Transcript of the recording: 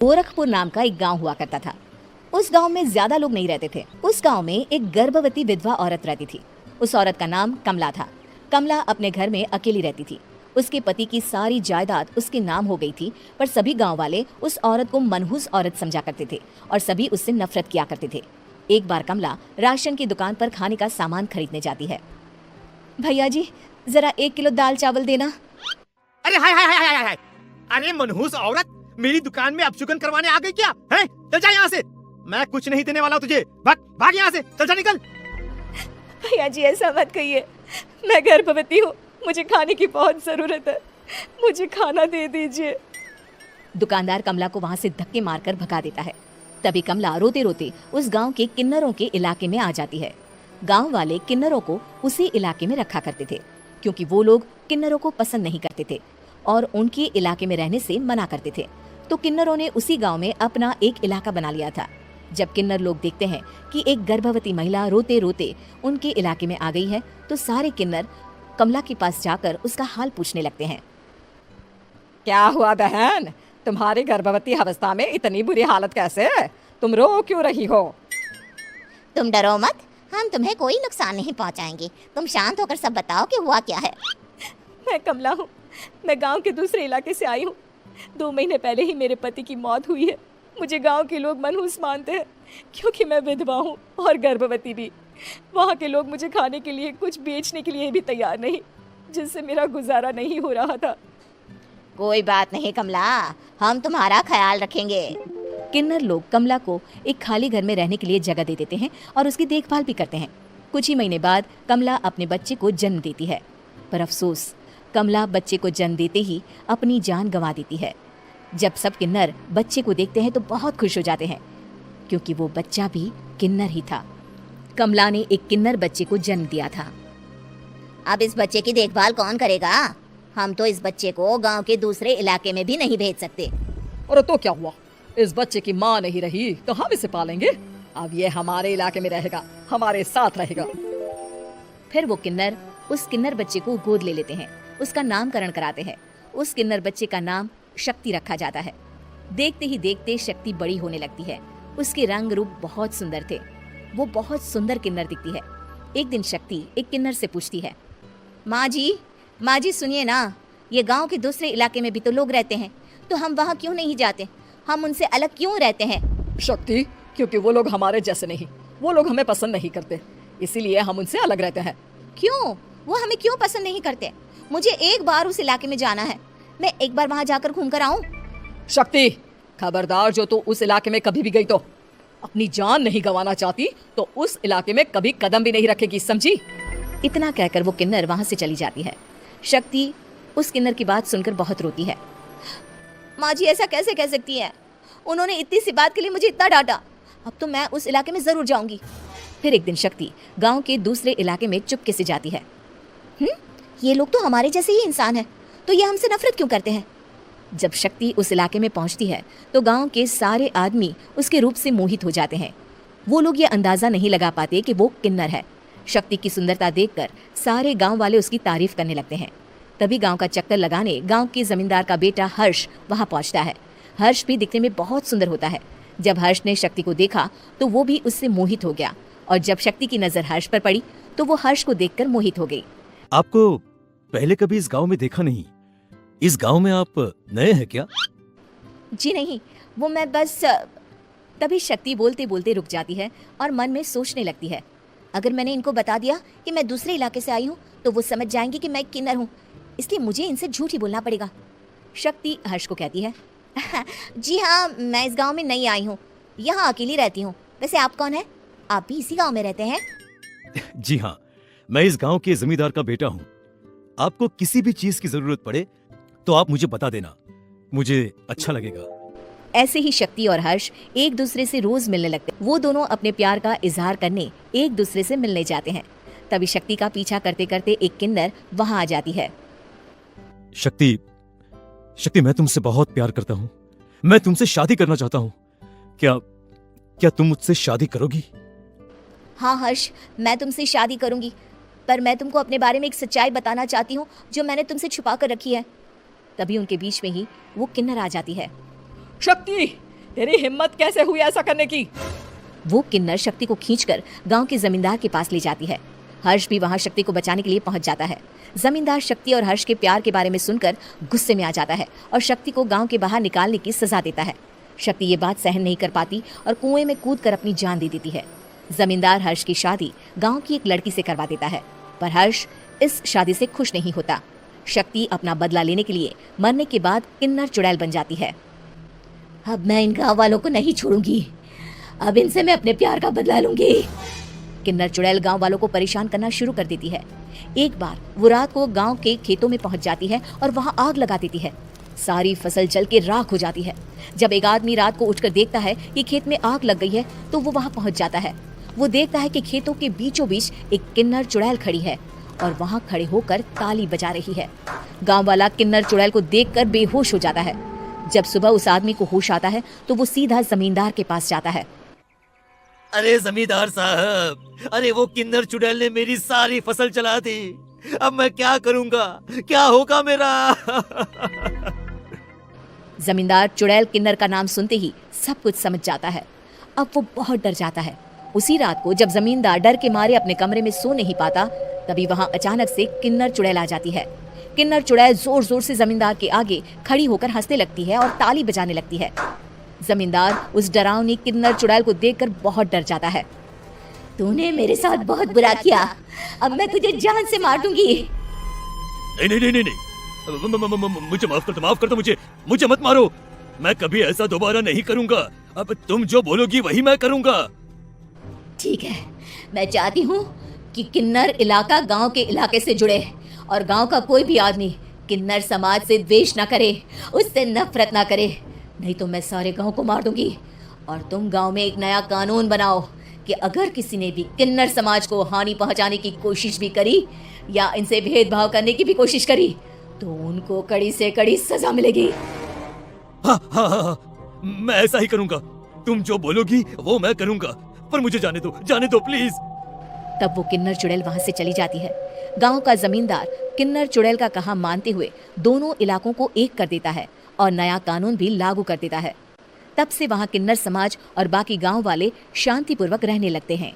गोरखपुर नाम का एक गांव हुआ करता था। उस गांव में ज्यादा लोग नहीं रहते थे। उस गांव में एक गर्भवती विधवा औरत रहती थी। उस औरत का नाम कमला था। कमला अपने घर में अकेली रहती थी। उसके पति की सारी जायदाद उसके नाम हो गई थी, पर सभी गांव वाले उस औरत को मनहूस औरत समझा करते थे और सभी उससे नफरत किया करते थे। एक बार कमला राशन की दुकान पर खाने का सामान खरीदने जाती है। भैया जी, जरा 1 किलो दाल चावल देना। अरे हाय हाय हाय हाय हाय, अरे मनहूस औरत, मेरी दुकान में अपशुगन करवाने आ गई क्या? हैं? चल जा यहाँ से, मैं कुछ नहीं देने वाला तुझे। भाग भाग यहाँ से, चल जा निकल। भैया जी ऐसा मत कहिए, मैं गर्भवती हूँ, मुझे खाने की बहुत जरूरत है, मुझे खाना दे दीजिए। दुकानदार कमला को वहाँ से धक्के मारकर भगा देता है। तभी कमला रोते रोते उस गांव के किन्नरों के इलाके में आ जाती है। गांव वाले किन्नरों को उसी इलाके में रखा करते थे, क्योंकि वो लोग किन्नरों को पसंद नहीं करते थे और उनके इलाके में रहने से मना करते थे। तो किन्नरों ने उसी गांव में अपना एक इलाका बना लिया था। जब किन्नर लोग देखते हैं कि एक गर्भवती महिला रोते रोते उनके इलाके में आ गई है, तो सारे किन्नर कमला के पास जाकर उसका हाल पूछने लगते हैं। क्या हुआ बहन, तुम्हारी गर्भवती अवस्था में इतनी बुरी हालत कैसे? तुम रो क्यों रही हो? तुम डरो मत, हम तुम्हें कोई नुकसान नहीं पहुंचाएंगे। तुम शांत होकर सब बताओ कि हुआ क्या है। मैं कमला हूँ, मैं गांव के दूसरे इलाके से आई हूँ। 2 महीने पहले ही मेरे पति की मौत हुई है। मुझे गांव के लोग मनहूस मानते हैं, क्योंकि मैं विधवा हूँ और गर्भवती भी। वहाँ के लोग मुझे खाने के लिए कुछ बेचने के लिए भी तैयार नहीं, जिससे मेरा गुजारा नहीं हो रहा था। कोई बात नहीं कमला, हम तुम्हारा ख्याल रखेंगे। किन्नर लोग कमला को एक खाली घर में रहने के लिए जगह दे देते हैं और उसकी देखभाल भी करते हैं। कुछ ही महीने बाद कमला अपने बच्चे को जन्म देती है, पर अफसोस, कमला बच्चे को जन्म देते ही अपनी जान गंवा देती है। जब सब किन्नर बच्चे को देखते हैं तो बहुत खुश हो जाते हैं, क्योंकि वो बच्चा भी किन्नर ही था। कमला ने एक किन्नर बच्चे को जन्म दिया था। अब इस बच्चे की देखभाल कौन करेगा? हम तो इस बच्चे को गांव के दूसरे इलाके में भी नहीं भेज सकते। और तो क्या हुआ, इस बच्चे की माँ नहीं रही तो हम इसे पालेंगे। अब ये हमारे इलाके में रहेगा, हमारे साथ रहेगा। फिर वो किन्नर उस किन्नर बच्चे को गोद ले लेते हैं, उसका नामकरण कराते हैं। उस किन्नर बच्चे का नाम शक्ति रखा जाता है। देखते ही देखते शक्ति बड़ी होने लगती है। उसके रंग रूप बहुत सुंदर थे। वो बहुत सुंदर किन्नर दिखती है। एक दिन शक्ति एक किन्नर से पूछती है, माँ जी सुनिए ना, ये गांव के दूसरे इलाके में भी तो लोग रहते हैं, तो हम वहाँ क्यों नहीं जाते? हम उनसे अलग क्यों रहते हैं? शक्ति, क्योंकि वो लोग हमारे जैसे नहीं, वो लोग हमें पसंद नहीं करते, इसीलिए हम उनसे अलग रहते हैं। क्यों? वो हमें क्यों पसंद नहीं करते? मुझे एक बार उस इलाके में जाना है, मैं एक बार वहाँ जाकर घूम कर आऊँ। शक्ति, खबरदार, जो तू उस इलाके में कभी भी गई तो अपनी जान नहीं गंवाना चाहती तो उस इलाके में कभी कदम भी नहीं रखेगी, समझी? इतना कहकर वो किन्नर वहाँ से चली जाती है। शक्ति उस किन्नर की बात सुनकर बहुत रोती है। माँ जी ऐसा कैसे कह सकती है? उन्होंने इतनी सी बात के लिए मुझे इतना डांटा। अब तो मैं उस इलाके में जरूर जाऊंगी। फिर एक दिन शक्ति गांव के दूसरे इलाके में चुपके से जाती है। ये लोग तो हमारे जैसे ही इंसान हैं, तो ये हमसे नफरत क्यों करते हैं? जब शक्ति उस इलाके में पहुंचती है तो गांव के सारे आदमी उसके रूप से मोहित हो जाते हैं। वो लोग ये अंदाजा नहीं लगा पाते कि वो किन्नर है। शक्ति की सुंदरता देखकर सारे गांव वाले उसकी तारीफ करने लगते हैं। तभी गांव का चक्कर लगाने गांव के जमींदार का बेटा हर्ष वहां पहुंचता है। हर्ष भी दिखने में बहुत सुंदर होता है। जब हर्ष ने शक्ति को देखा तो वो भी उससे मोहित हो गया, और जब शक्ति की नजर हर्ष पर पड़ी तो वो हर्ष को देखकर मोहित हो गई। आपको पहले कभी इस गांव में देखा नहीं। इस गांव में आप नए हैं क्या? जी नहीं, वो मैं बस। तभी शक्ति बोलते बोलते रुक जाती है और मन में सोचने लगती है, अगर मैंने इनको बता दिया कि मैं दूसरे इलाके से आई हूँ तो वो समझ जाएंगे कि मैं किन्नर हूँ, इसलिए मुझे इनसे झूठ ही बोलना पड़ेगा। शक्ति हर्ष को कहती है, जी हाँ, मैं इस गांव में नई आई हूँ, यहाँ अकेली रहती हूँ। वैसे आप कौन है? आप भी इसी गांव में रहते हैं? जी हाँ, मैं इस गांव के जमींदार का बेटा हूँ। आपको किसी भी चीज की जरूरत पड़े तो आप मुझे बता देना, मुझे अच्छा लगेगा। ऐसे ही शक्ति और हर्ष एक दूसरे से रोज मिलने लगते। वो दोनों अपने प्यार का इजहार करने एक दूसरे से मिलने जाते हैं। तभी शक्ति का पीछा करते करते एक किन्नर वहां आ जाती है। शक्ति, मैं तुमसे बहुत प्यार करता हूँ। मैं तुमसे शादी करना चाहता हूँ। क्या तुम मुझसे शादी करोगी? हाँ हर्ष, मैं तुमसे शादी करूंगी, पर मैं तुमको अपने बारे में एक सच्चाई बताना चाहती हूँ जो मैंने तुमसे छुपा कर रखी है। तभी उनके बीच में ही वो किन्नर आ जाती है। शक्ति, तेरी हिम्मत कैसे हुई ऐसा करने की? वो किन्नर शक्ति को खींचकर गांव के जमींदार के पास ले जाती है। हर्ष भी वहां शक्ति को बचाने के लिए पहुंच जाता है। जमींदार शक्ति और हर्ष के प्यार के बारे में सुनकर गुस्से में आ जाता है और शक्ति को गांव के बाहर निकालने की सजा देता है। शक्ति ये बात सहन नहीं कर पाती और कुएं में कूदकर अपनी जान दे देती है। जमींदार हर्ष की शादी गांव की एक लड़की से करवा देता है, पर हर्ष इस शादी से खुश नहीं होता। शक्ति अपना बदला लेने के लिए मरने के बाद किन्नर चुड़ैल बन जाती है। अब मैं इन गाँव वालों को नहीं छोड़ूंगी, अब इनसे मैं अपने प्यार का बदला लूंगी। किन्नर चुड़ैल गांव वालों को परेशान करना शुरू कर देती है। एक बार वो रात को गांव के खेतों में पहुंच जाती है और वहां आग लगा देती है। सारी फसल जल के राख हो जाती है। जब एक आदमी रात को उठकर देखता है कि खेत में आग लग गई है तो वो वहां पहुंच जाता है। वो देखता है कि खेतों के बीचों बीच एक किन्नर चुड़ैल खड़ी है और वहां खड़े होकर ताली बजा रही है। गांव वाला किन्नर चुड़ैल को देखकर बेहोश हो जाता है। जब सुबह उस आदमी को होश आता है तो वो सीधा जमींदार के पास जाता है। अरे जमींदार साहब, अरे वो किन्नर चुड़ैल ने मेरी सारी फसल जला दी। अब मैं क्या करूंगा, क्या होगा मेरा? जमींदार चुड़ैल किन्नर का नाम सुनते ही सब कुछ समझ जाता है। अब वो बहुत डर जाता है। उसी रात को जब जमींदार डर के मारे अपने कमरे में सो नहीं पाता, तभी वहां अचानक से किन्नर चुड़ैल आ जाती है। किन्नर चुड़ैल जोर जोर से जमींदार के आगे खड़ी होकर हंसने लगती है और ताली बजाने लगती है। जमींदार उस डरावनी किन्नर चुड़ैल को देखकर बहुत डर जाता है। तूने मेरे साथ बहुत बुरा किया, अब मैं तुझे जान से मार दूंगी। नहीं नहीं नहीं नहीं, नहीं। मुझे माफ कर दो, मुझे मत मारो। मैं कभी ऐसा दोबारा नहीं करूंगा। अब तुम जो बोलोगी वही मैं करूंगा। ठीक है, मैं चाहती हूँ कि किन्नर इलाका गांव के इलाके से जुड़े और गांव का कोई भी आदमी किन्नर समाज से द्वेष ना करे, उससे नफरत ना करे, नहीं तो मैं सारे गांव को मार दूंगी। और तुम गांव में एक नया कानून बनाओ कि अगर किसी ने भी किन्नर समाज को हानि पहुंचाने की कोशिश भी करी या इनसे भेदभाव करने की भी कोशिश करी तो उनको कड़ी से कड़ी सजा मिलेगी। हाँ, मैं ऐसा ही करूंगा। तुम जो बोलोगी वो मैं करूंगा, पर मुझे जाने दो प्लीज। तब वो किन्नर चुड़ैल वहां से चली जाती है। गांव का जमींदार किन्नर चुड़ैल का कहा मानते हुए दोनों इलाकों को एक कर देता है और नया कानून भी लागू कर देता है। तब से वहां किन्नर समाज और बाकी गांव वाले शांतिपूर्वक रहने लगते हैं।